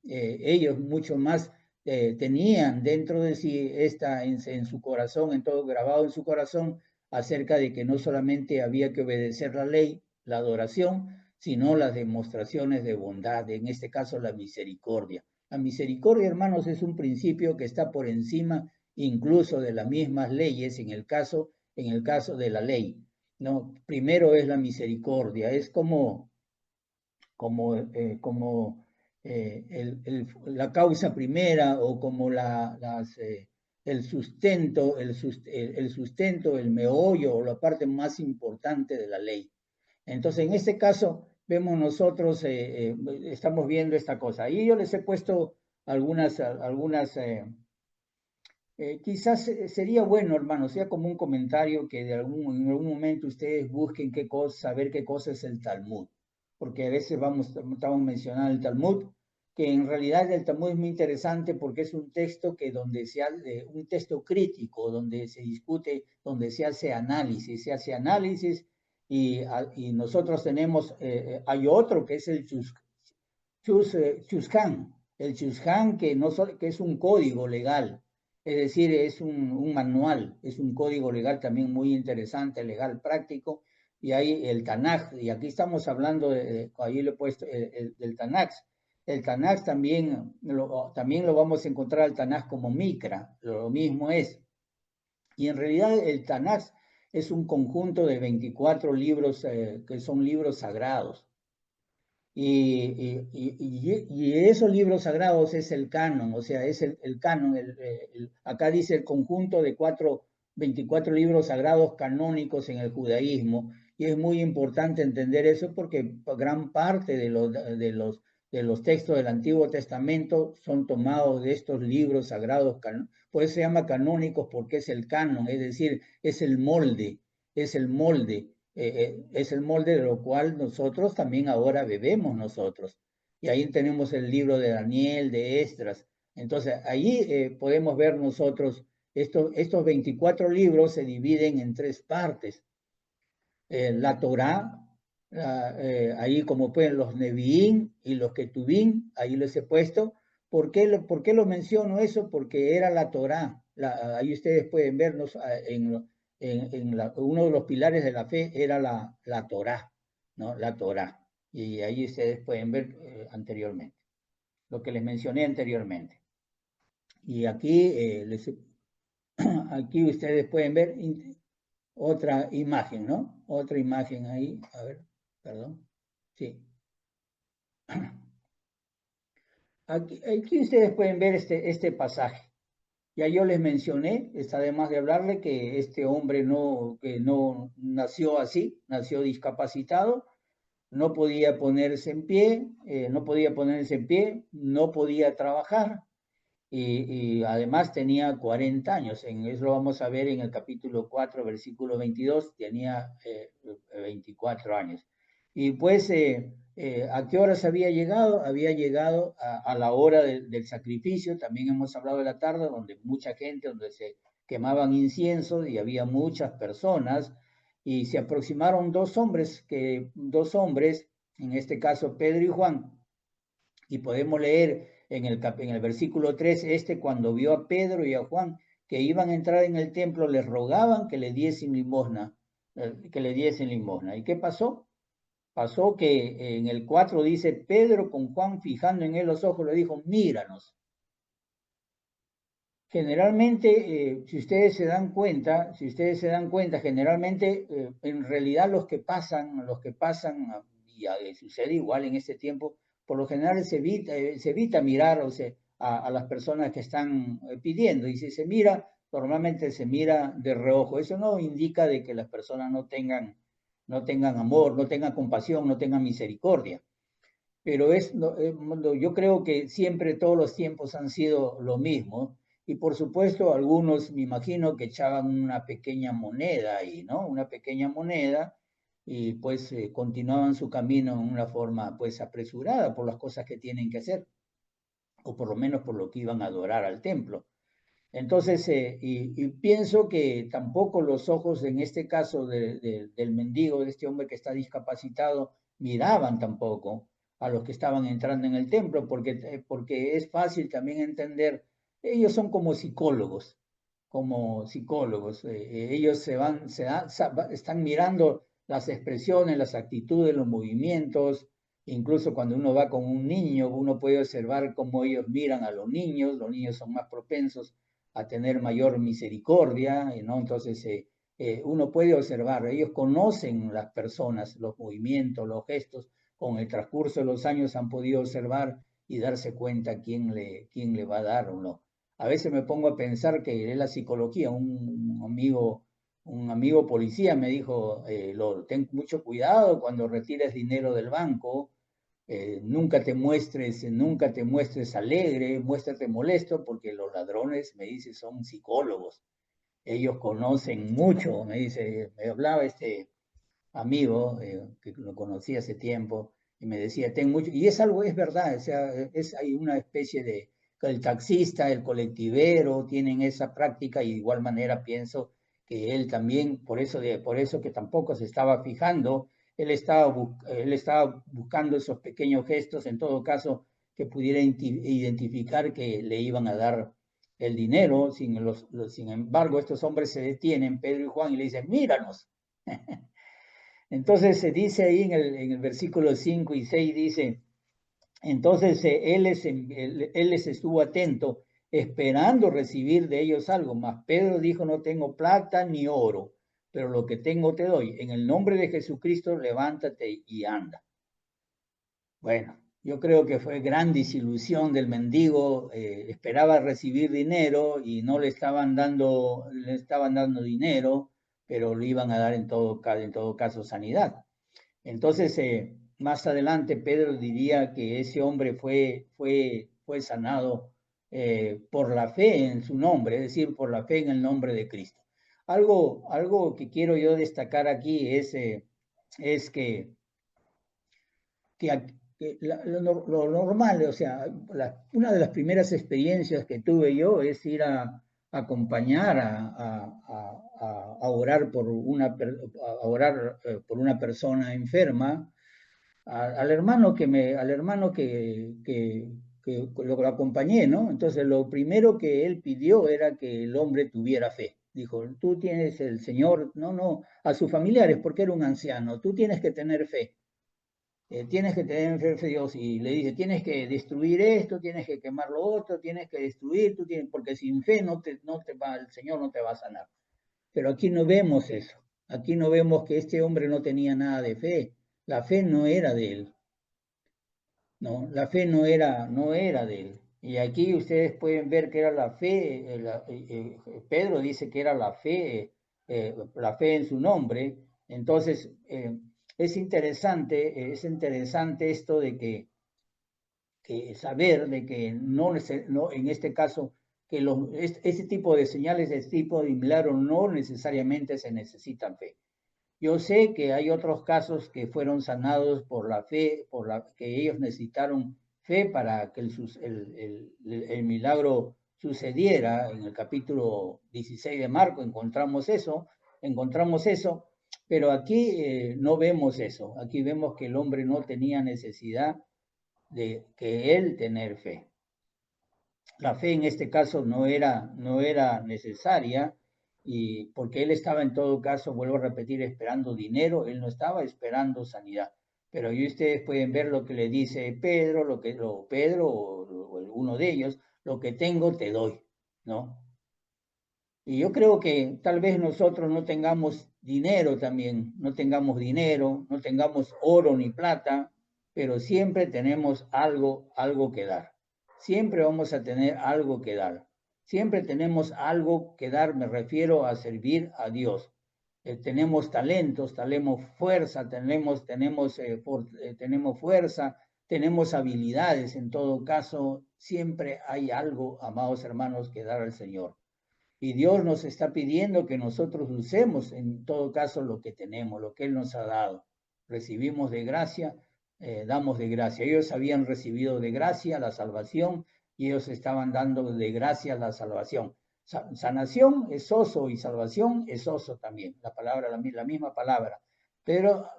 ellos mucho más tenían dentro de sí en su corazón, en todo grabado en su corazón, acerca de que no solamente había que obedecer la ley, la adoración, sino las demostraciones de bondad, en este caso la misericordia. La misericordia, hermanos, es un principio que está por encima incluso de las mismas leyes en el caso de la ley. ¿No? Primero es la misericordia, es como la causa primera o como el sustento, el meollo o la parte más importante de la ley. Entonces, en este caso, vemos nosotros, estamos viendo esta cosa. Y yo les he puesto algunas quizás sería bueno, hermano, sea como un comentario que en algún momento ustedes busquen saber qué cosa es el Talmud. Porque a veces estamos mencionando el Talmud, que en realidad el Talmud es muy interesante porque es un texto un texto crítico, donde se discute, donde se hace análisis, y nosotros tenemos, hay otro que es el Chuscan, que es un código legal, es decir, es un manual, es un código legal también muy interesante, legal, práctico, y hay el Tanaj, y aquí estamos hablando, ahí le he puesto del Tanaj. El Tanaj también lo vamos a encontrar al Tanaj como Micra, lo mismo es. Y en realidad el Tanaj es un conjunto de 24 libros que son libros sagrados. Y esos libros sagrados es el canon, o sea, es el canon. Acá dice el conjunto de 24 libros sagrados canónicos en el judaísmo, y es muy importante entender eso porque gran parte de los textos del Antiguo Testamento son tomados de estos libros sagrados, por eso se llama canónicos, porque es el canon, es decir, es el molde, es el molde, es el molde de lo cual nosotros también ahora bebemos nosotros. Y ahí tenemos el libro de Daniel, de Esdras. Entonces, ahí podemos ver nosotros, estos 24 libros se dividen en tres partes. La Torá, ahí como pueden los Neviín y los Ketubín, ahí les he puesto. ¿Por qué lo menciono eso? Porque era la Torá. Ahí ustedes pueden vernos uno de los pilares de la fe era la Torá, ¿no? La Torá. Y ahí ustedes pueden ver anteriormente, lo que les mencioné anteriormente. Y aquí, aquí ustedes pueden ver otra imagen, ¿no? Otra imagen ahí, a ver, perdón. Sí. Aquí ustedes pueden ver este pasaje. Ya yo les mencioné, está además de hablarle que este hombre que no nació así, nació discapacitado, no podía ponerse en pie, no podía ponerse en pie, no podía trabajar, y además tenía 40 años. Eso lo vamos a ver en el capítulo 4, versículo 22, tenía 24 años. Y pues, ¿a qué horas había llegado? Había llegado a la hora del sacrificio. También hemos hablado de la tarde, donde mucha gente, donde se quemaban inciensos y había muchas personas. Y se aproximaron dos hombres, en este caso Pedro y Juan, y podemos leer en el versículo 3, cuando vio a Pedro y a Juan que iban a entrar en el templo, les rogaban que le diesen limosna, que le diesen limosna. ¿Y qué pasó? Pasó que en el 4 dice, Pedro con Juan fijando en él los ojos le dijo, míranos. Generalmente, si ustedes se dan cuenta, generalmente, en realidad los que pasan, y sucede igual en este tiempo, por lo general se evita mirar, o sea, a las personas que están pidiendo, y si se mira, normalmente se mira de reojo. Eso no indica de que las personas no tengan amor, no tengan compasión, no tengan misericordia. Pero yo creo que siempre todos los tiempos han sido lo mismo. Y por supuesto, algunos me imagino que echaban una pequeña moneda ahí, ¿no? Una pequeña moneda, y pues continuaban su camino en una forma pues apresurada por las cosas que tienen que hacer, o por lo menos por lo que iban a adorar al templo. Entonces, y pienso que tampoco los ojos, en este caso del mendigo, de este hombre que está discapacitado, miraban tampoco a los que estaban entrando en el templo, porque es fácil también entender, ellos son como psicólogos, ellos están mirando las expresiones, las actitudes, los movimientos. Incluso cuando uno va con un niño, uno puede observar cómo ellos miran a los niños son más propensos a tener mayor misericordia, ¿no? Entonces, uno puede observar, ellos conocen las personas, los movimientos, los gestos, con el transcurso de los años han podido observar y darse cuenta quién le va a dar o no. A veces me pongo a pensar que es la psicología. Un amigo policía me dijo, ten mucho cuidado cuando retires dinero del banco, nunca te muestres alegre, muéstrate molesto, porque los ladrones, me dice, son psicólogos. Ellos conocen mucho, me hablaba este amigo que lo conocí hace tiempo y me decía, ten mucho, y es verdad, o sea, hay una especie de, el taxista, el colectivero tienen esa práctica, y de igual manera pienso que él también, por eso que tampoco se estaba fijando, él estaba buscando esos pequeños gestos, en todo caso, que pudiera identificar que le iban a dar el dinero. Sin embargo, estos hombres se detienen, Pedro y Juan, y le dicen, míranos. Entonces se dice ahí en el versículo 5 y 6, dice, entonces él les estuvo atento, esperando recibir de ellos algo, mas Pedro dijo, no tengo plata ni oro, pero lo que tengo te doy. En el nombre de Jesucristo, levántate y anda. Bueno, yo creo que fue gran desilusión del mendigo, esperaba recibir dinero y no le estaban dando dinero, pero le iban a dar en todo caso sanidad. Entonces, más adelante Pedro diría que ese hombre fue sanado por la fe en su nombre, es decir, por la fe en el nombre de Cristo. Algo que quiero yo destacar aquí es que lo normal, o sea, una de las primeras experiencias que tuve yo es ir a acompañar a orar por por una persona enferma, al hermano que lo acompañé, ¿no? Entonces lo primero que él pidió era que el hombre tuviera fe. Dijo, tú tienes el Señor, no, a sus familiares, porque era un anciano, tú tienes que tener fe. Tienes que tener fe en Dios, y le dice, tienes que destruir esto, tienes que quemar lo otro, tienes que destruir, porque sin fe el Señor no te va a sanar. Pero aquí no vemos eso, aquí no vemos que este hombre no tenía nada de fe, la fe no era de él, no, la fe no era de él. Y aquí ustedes pueden ver que era la fe, Pedro dice que era la fe en su nombre. Entonces, es interesante esto de que saber de que no en este caso, que este tipo de señales, este tipo de milagros no necesariamente se necesitan fe. Yo sé que hay otros casos que fueron sanados por la fe, que ellos necesitaron fe para que el milagro sucediera. En el capítulo 16 de Marco encontramos eso, pero aquí no vemos eso. Aquí vemos que el hombre no tenía necesidad de que él tener fe. La fe en este caso no era necesaria, y porque él estaba en todo caso, vuelvo a repetir, esperando dinero, él no estaba esperando sanidad. Pero ahí ustedes pueden ver lo que le dice Pedro, Pedro o uno de ellos, lo que tengo te doy, ¿no? Y yo creo que tal vez nosotros no tengamos dinero también, no tengamos dinero, no tengamos oro ni plata, pero siempre tenemos algo que dar. Siempre vamos a tener algo que dar. Siempre tenemos algo que dar, me refiero a servir a Dios. Tenemos talentos, tenemos fuerza, tenemos fuerza, tenemos habilidades. En todo caso, siempre hay algo, amados hermanos, que dar al Señor. Y Dios nos está pidiendo que nosotros usemos en todo caso lo que tenemos, lo que Él nos ha dado. Recibimos de gracia, damos de gracia. Ellos habían recibido de gracia la salvación y ellos estaban dando de gracia la salvación. Sanación es oso y salvación es oso también, la misma palabra. Pero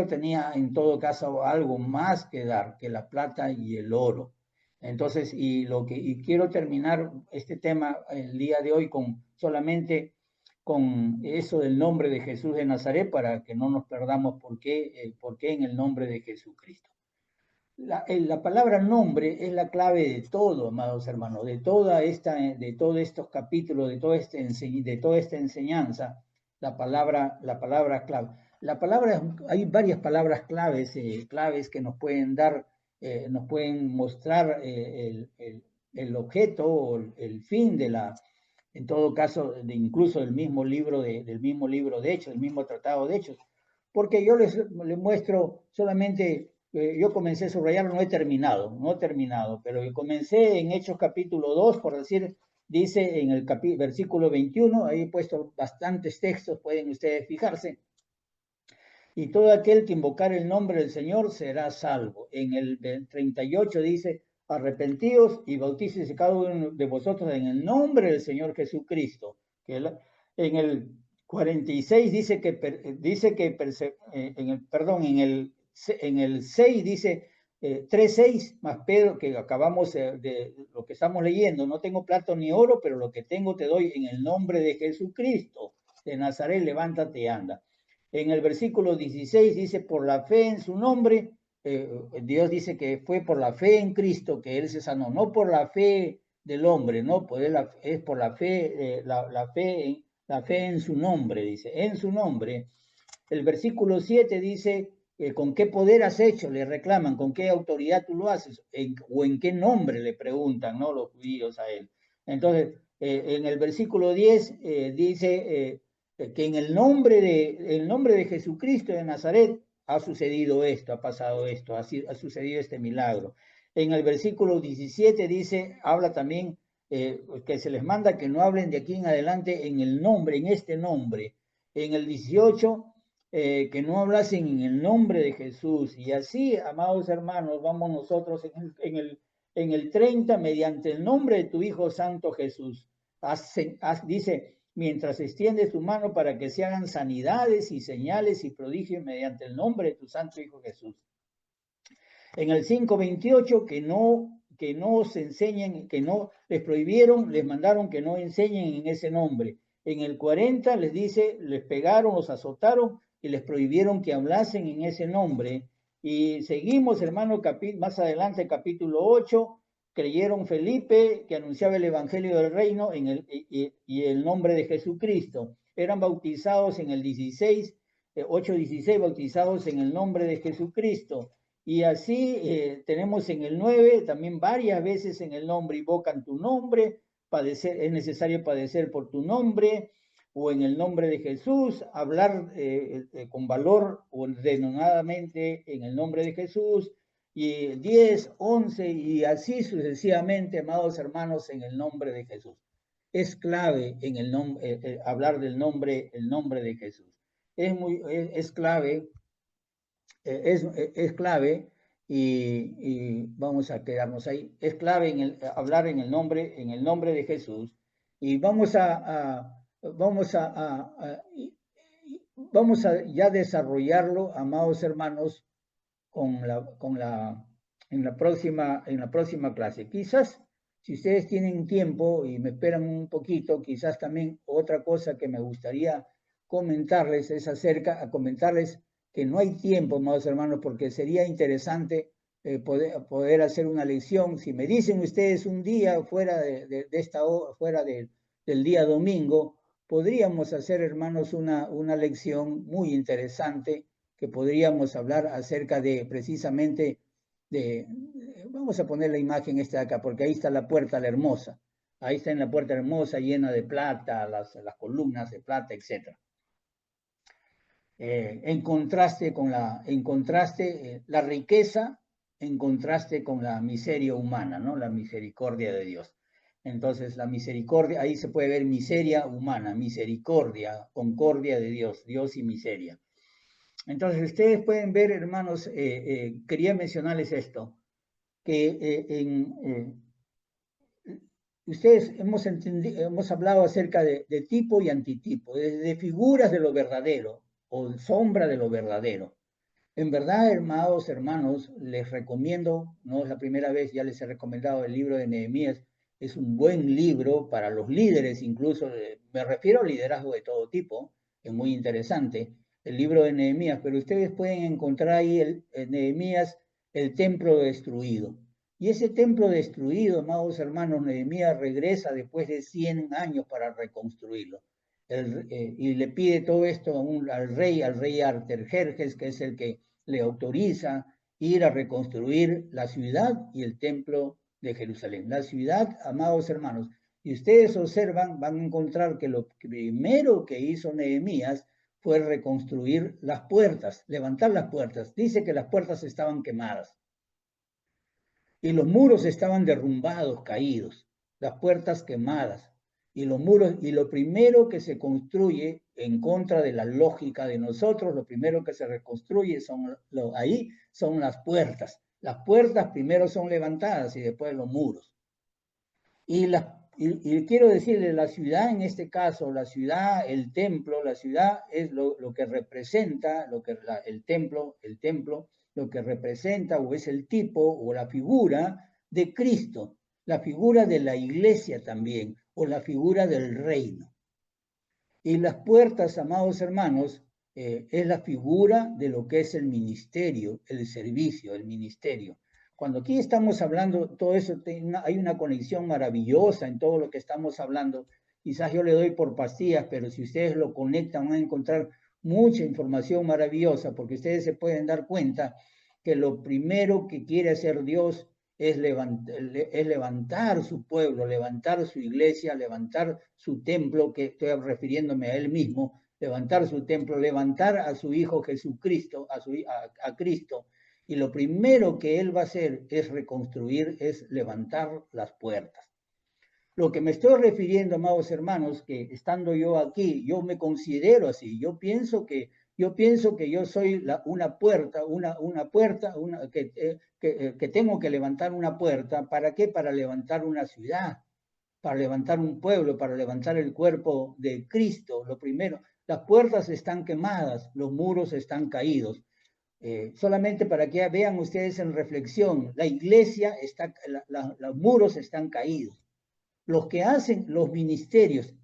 tenía en todo caso algo más que dar que la plata y el oro. Entonces, y quiero terminar este tema el día de hoy solamente con eso del nombre de Jesús de Nazaret, para que no nos perdamos por qué en el nombre de Jesucristo. La palabra nombre es la clave de todo, amados hermanos, de todos estos capítulos, de toda esta enseñanza, la palabra clave. Hay varias palabras claves que nos pueden dar, nos pueden mostrar el objeto o el fin en todo caso, incluso del mismo libro de Hechos, del mismo tratado de Hechos, porque yo les muestro solamente, yo comencé a subrayar, no he terminado, pero comencé en Hechos capítulo 2, por decir, dice en el versículo 21, ahí he puesto bastantes textos, pueden ustedes fijarse, y todo aquel que invocar el nombre del Señor será salvo. En el 38 dice, arrepentíos y bautícese cada uno de vosotros en el nombre del Señor Jesucristo. En el 46 dice en el 6 dice 3:6, más Pedro, que acabamos de lo que estamos leyendo, no tengo plata ni oro, pero lo que tengo te doy en el nombre de Jesucristo de Nazaret, levántate y anda. En el versículo 16 dice, por la fe en su nombre, Dios dice que fue por la fe en Cristo que él se sanó, no por la fe del hombre, no, pues es por la fe, la fe en su nombre, dice, en su nombre. El versículo 7 dice, ¿con qué poder has hecho? Le reclaman, ¿con qué autoridad tú lo haces? ¿O en qué nombre? Le preguntan, ¿no? Los judíos a él. Entonces, en el versículo 10 dice que en el nombre de Jesucristo de Nazaret ha sucedido esto, ha pasado esto, ha sucedido este milagro. En el versículo 17 dice, habla también que se les manda que no hablen de aquí en adelante en el nombre, en este nombre. En el 18, que no hablasen en el nombre de Jesús. Y así, amados hermanos, vamos nosotros en el 30, mediante el nombre de tu Hijo Santo Jesús. Dice, mientras extiendes tu mano para que se hagan sanidades y señales y prodigios mediante el nombre de tu Santo Hijo Jesús. En el 5:28, que no se enseñen, que no les prohibieron, les mandaron que no enseñen en ese nombre. En el 40 les dice, les pegaron, los azotaron y les prohibieron que hablasen en ese nombre. Y seguimos, hermano, más adelante, capítulo 8, creyeron Felipe, que anunciaba el evangelio del reino y el nombre de Jesucristo. Eran bautizados en el 16, 8:16, bautizados en el nombre de Jesucristo. Y así tenemos en el 9 también varias veces en el nombre, invocan tu nombre, es necesario padecer por tu nombre, o en el nombre de Jesús, hablar con valor o denodadamente en el nombre de Jesús, y 10, 11 y así sucesivamente, amados hermanos, en el nombre de Jesús. Es clave en hablar del nombre, el nombre de Jesús. Es clave. Es clave y vamos a quedarnos ahí. Es clave hablar en el nombre de Jesús y vamos a ya desarrollarlo, amados hermanos, en la próxima clase. Quizás, si ustedes tienen tiempo y me esperan un poquito, quizás también otra cosa que me gustaría comentarles es comentarles que no hay tiempo, amados hermanos, porque sería interesante poder hacer una lección. Si me dicen ustedes un día fuera de esta hora, del día domingo, podríamos hacer, hermanos, una lección muy interesante que podríamos hablar acerca de precisamente vamos a poner la imagen esta de acá, porque ahí está la puerta la hermosa. Ahí está en la puerta hermosa, llena de plata, las columnas de plata, etc. En contraste la riqueza, en contraste con la miseria humana, ¿no? La misericordia de Dios. Entonces, la misericordia, ahí se puede ver miseria humana, misericordia, concordia de Dios, Dios y miseria. Entonces, ustedes pueden ver, hermanos, quería mencionarles esto, que ustedes hemos hablado acerca de tipo y antitipo, de figuras de lo verdadero o sombra de lo verdadero. En verdad, hermanos, les recomiendo, no es la primera vez, ya les he recomendado el libro de Nehemías, es un buen libro para los líderes, incluso, me refiero a liderazgo de todo tipo, es muy interesante, el libro de Nehemías, pero ustedes pueden encontrar ahí en Nehemías el templo destruido. Y ese templo destruido, amados hermanos, Nehemías regresa después de 100 años para reconstruirlo. Y le pide todo esto al rey Artajerjes, que es el que le autoriza ir a reconstruir la ciudad y el templo de Jerusalén. La ciudad, amados hermanos, y ustedes observan, van a encontrar que lo primero que hizo Nehemías fue reconstruir las puertas, levantar las puertas. Dice que las puertas estaban quemadas y los muros estaban derrumbados, caídos, las puertas quemadas y los muros, y lo primero que se construye en contra de la lógica de nosotros, lo primero que se reconstruye ahí son las puertas. Las puertas primero son levantadas y después los muros. Y quiero decirle, la ciudad en este caso, la ciudad, el templo, la ciudad es lo que representa, el templo, lo que representa o es el tipo o la figura de Cristo, la figura de la iglesia también, o la figura del reino. Y las puertas, amados hermanos, es la figura de lo que es el ministerio, el servicio, el ministerio. Cuando aquí estamos hablando, todo eso, hay una conexión maravillosa en todo lo que estamos hablando. Quizás yo le doy por pastillas, pero si ustedes lo conectan van a encontrar mucha información maravillosa, porque ustedes se pueden dar cuenta que lo primero que quiere hacer Dios es levantar su pueblo, levantar su iglesia, levantar su templo, que estoy refiriéndome a él mismo, levantar su templo, levantar a su Hijo Jesucristo, a Cristo. Y lo primero que Él va a hacer es reconstruir, es levantar las puertas. Lo que me estoy refiriendo, amados hermanos, que estando yo aquí, yo me considero así, yo pienso que yo soy una puerta, que tengo que levantar una puerta. ¿Para qué? Para levantar una ciudad, para levantar un pueblo, para levantar el cuerpo de Cristo. Lo primero, las puertas están quemadas, los muros están caídos. Solamente para que vean ustedes en reflexión, la iglesia los muros están caídos. Los que hacen los ministerios,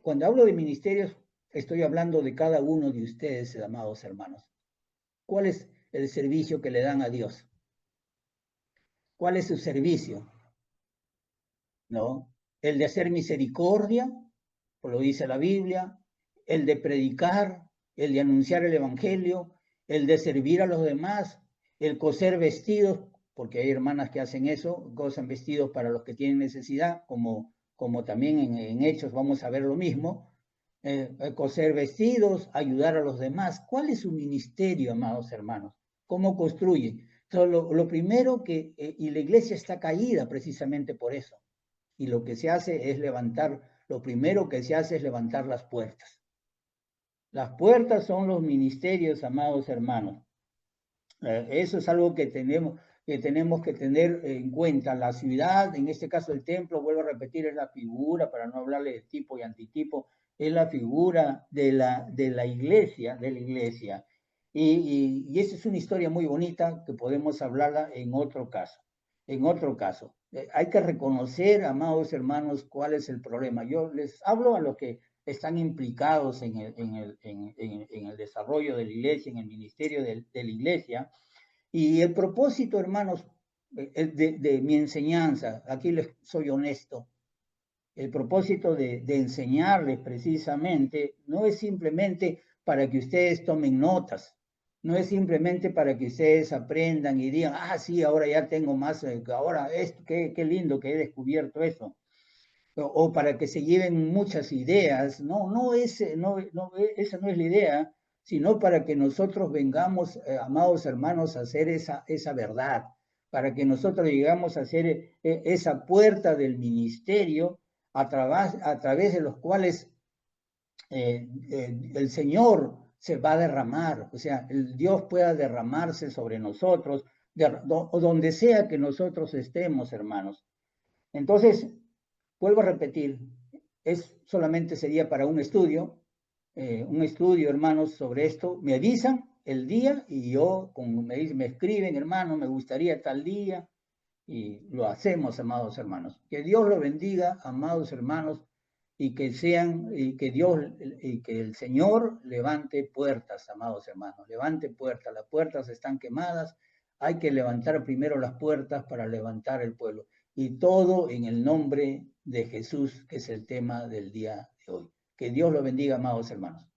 cuando hablo de ministerios, estoy hablando de cada uno de ustedes, amados hermanos. ¿Cuál es el servicio que le dan a Dios? ¿Cuál es su servicio? ¿No? El de hacer misericordia, por lo dice la Biblia, el de predicar, el de anunciar el evangelio, el de servir a los demás, el coser vestidos, porque hay hermanas que hacen eso, cosen vestidos para los que tienen necesidad, como también en Hechos vamos a ver lo mismo, coser vestidos, ayudar a los demás. ¿Cuál es su ministerio, amados hermanos? ¿Cómo construye? Entonces, lo primero y la iglesia está caída precisamente por eso. Y lo que se hace es lo primero que se hace es levantar las puertas. Las puertas son los ministerios, amados hermanos. Eso es algo que tenemos que tener en cuenta. La ciudad, en este caso el templo, vuelvo a repetir, es la figura, para no hablarle de tipo y antitipo, es la figura de la iglesia, Y esa es una historia muy bonita que podemos hablarla en otro caso. Hay que reconocer, amados hermanos, cuál es el problema. Yo les hablo a los que están implicados en el desarrollo de la iglesia, en el ministerio de la iglesia. Y el propósito, hermanos, de mi enseñanza, aquí les soy honesto, el propósito de enseñarles precisamente no es simplemente para que ustedes tomen notas, no es simplemente para que ustedes aprendan y digan, sí, ahora ya tengo más, ahora esto, qué lindo que he descubierto eso. O para que se lleven muchas ideas. Esa no es la idea, sino para que nosotros vengamos, amados hermanos, a hacer esa verdad, para que nosotros llegamos a hacer esa puerta del ministerio a través de los cuales el Señor se va a derramar, o sea, el Dios pueda derramarse sobre nosotros, o donde sea que nosotros estemos, hermanos. Entonces, vuelvo a repetir, solamente sería para un estudio, hermanos, sobre esto. Me avisan el día y yo, como me escriben, hermano, me gustaría tal día, y lo hacemos, amados hermanos. Que Dios lo bendiga, amados hermanos, y que el Señor levante puertas, amados hermanos, levante puertas. Las puertas están quemadas, hay que levantar primero las puertas para levantar el pueblo. Y todo en el nombre de Jesús, que es el tema del día de hoy. Que Dios lo bendiga, amados hermanos.